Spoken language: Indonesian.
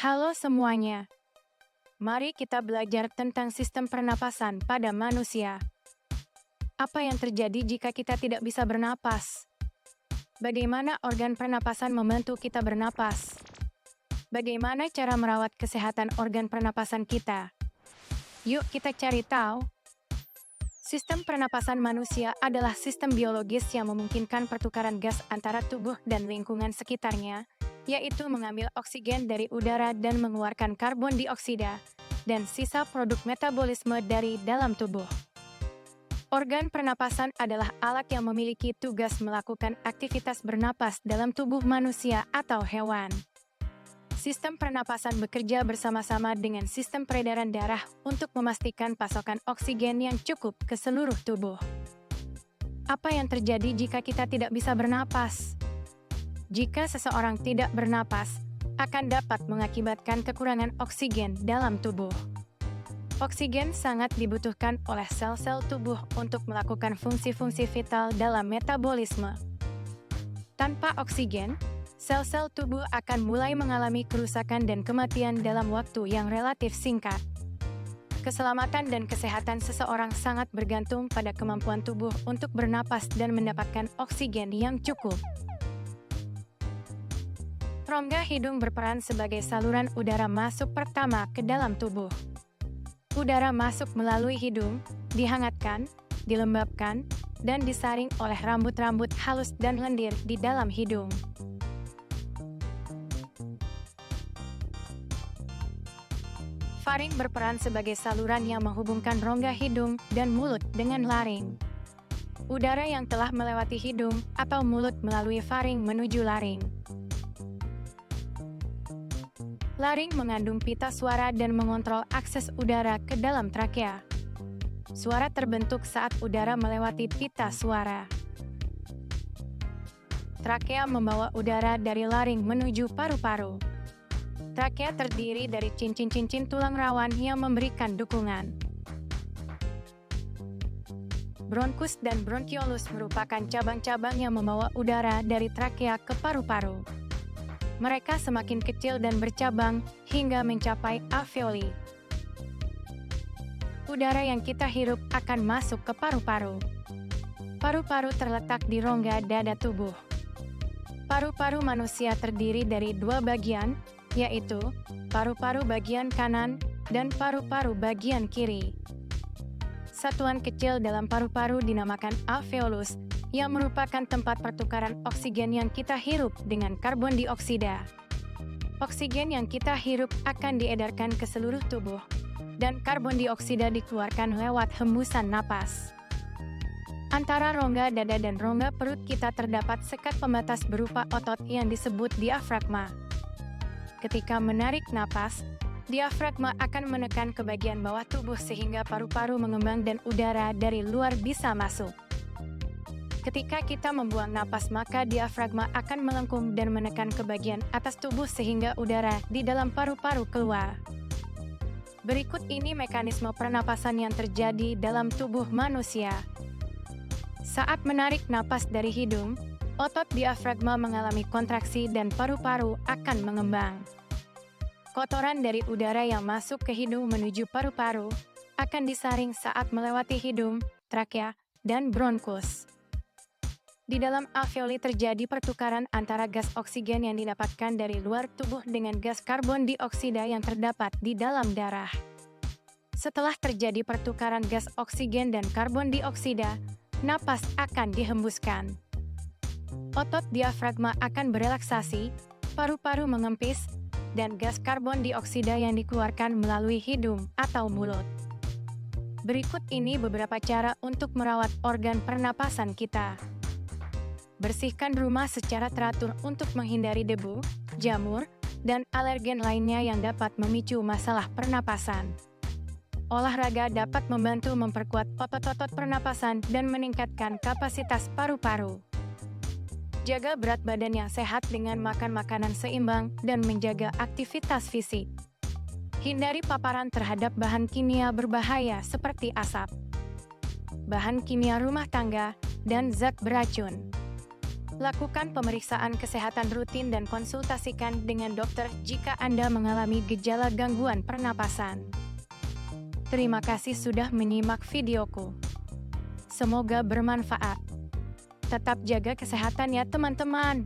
Halo semuanya, mari kita belajar tentang sistem pernapasan pada manusia. Apa yang terjadi jika kita tidak bisa bernapas? Bagaimana organ pernapasan membantu kita bernapas? Bagaimana cara merawat kesehatan organ pernapasan kita? Yuk kita cari tahu. Sistem pernapasan manusia adalah sistem biologis yang memungkinkan pertukaran gas antara tubuh dan lingkungan sekitarnya, yaitu mengambil oksigen dari udara dan mengeluarkan karbon dioksida, dan sisa produk metabolisme dari dalam tubuh. Organ pernapasan adalah alat yang memiliki tugas melakukan aktivitas bernapas dalam tubuh manusia atau hewan. Sistem pernapasan bekerja bersama-sama dengan sistem peredaran darah untuk memastikan pasokan oksigen yang cukup ke seluruh tubuh. Apa yang terjadi jika kita tidak bisa bernapas? Jika seseorang tidak bernapas, akan dapat mengakibatkan kekurangan oksigen dalam tubuh. Oksigen sangat dibutuhkan oleh sel-sel tubuh untuk melakukan fungsi-fungsi vital dalam metabolisme. Tanpa oksigen, sel-sel tubuh akan mulai mengalami kerusakan dan kematian dalam waktu yang relatif singkat. Keselamatan dan kesehatan seseorang sangat bergantung pada kemampuan tubuh untuk bernapas dan mendapatkan oksigen yang cukup. Rongga hidung berperan sebagai saluran udara masuk pertama ke dalam tubuh. Udara masuk melalui hidung, dihangatkan, dilembabkan, dan disaring oleh rambut-rambut halus dan lendir di dalam hidung. Faring berperan sebagai saluran yang menghubungkan rongga hidung dan mulut dengan laring. Udara yang telah melewati hidung atau mulut melalui faring menuju laring. Laring mengandung pita suara dan mengontrol akses udara ke dalam trakea. Suara terbentuk saat udara melewati pita suara. Trakea membawa udara dari laring menuju paru-paru. Trakea terdiri dari cincin-cincin tulang rawan yang memberikan dukungan. Bronkus dan bronkiolus merupakan cabang-cabang yang membawa udara dari trakea ke paru-paru. Mereka semakin kecil dan bercabang hingga mencapai alveoli. Udara yang kita hirup akan masuk ke paru-paru. Paru-paru terletak di rongga dada tubuh. Paru-paru manusia terdiri dari dua bagian, yaitu paru-paru bagian kanan dan paru-paru bagian kiri. Satuan kecil dalam paru-paru dinamakan alveolus, yang merupakan tempat pertukaran oksigen yang kita hirup dengan karbon dioksida. Oksigen yang kita hirup akan diedarkan ke seluruh tubuh, dan karbon dioksida dikeluarkan lewat hembusan napas. Antara rongga dada dan rongga perut kita terdapat sekat pembatas berupa otot yang disebut diafragma. Ketika menarik napas, diafragma akan menekan ke bagian bawah tubuh sehingga paru-paru mengembang dan udara dari luar bisa masuk. Ketika kita membuang napas, maka diafragma akan melengkung dan menekan ke bagian atas tubuh sehingga udara di dalam paru-paru keluar. Berikut ini mekanisme pernapasan yang terjadi dalam tubuh manusia. Saat menarik napas dari hidung, otot diafragma mengalami kontraksi dan paru-paru akan mengembang. Kotoran dari udara yang masuk ke hidung menuju paru-paru akan disaring saat melewati hidung, trakea, dan bronkus. Di dalam alveoli terjadi pertukaran antara gas oksigen yang didapatkan dari luar tubuh dengan gas karbon dioksida yang terdapat di dalam darah. Setelah terjadi pertukaran gas oksigen dan karbon dioksida, napas akan dihembuskan. Otot diafragma akan berelaksasi, paru-paru mengempis, dan gas karbon dioksida yang dikeluarkan melalui hidung atau mulut. Berikut ini beberapa cara untuk merawat organ pernapasan kita. Bersihkan rumah secara teratur untuk menghindari debu, jamur, dan alergen lainnya yang dapat memicu masalah pernapasan. Olahraga dapat membantu memperkuat otot-otot pernapasan dan meningkatkan kapasitas paru-paru. Jaga berat badan yang sehat dengan makan makanan seimbang dan menjaga aktivitas fisik. Hindari paparan terhadap bahan kimia berbahaya seperti asap, bahan kimia rumah tangga, dan zat beracun. Lakukan pemeriksaan kesehatan rutin dan konsultasikan dengan dokter jika Anda mengalami gejala gangguan pernapasan. Terima kasih sudah menyimak videoku. Semoga bermanfaat. Tetap jaga kesehatan ya teman-teman.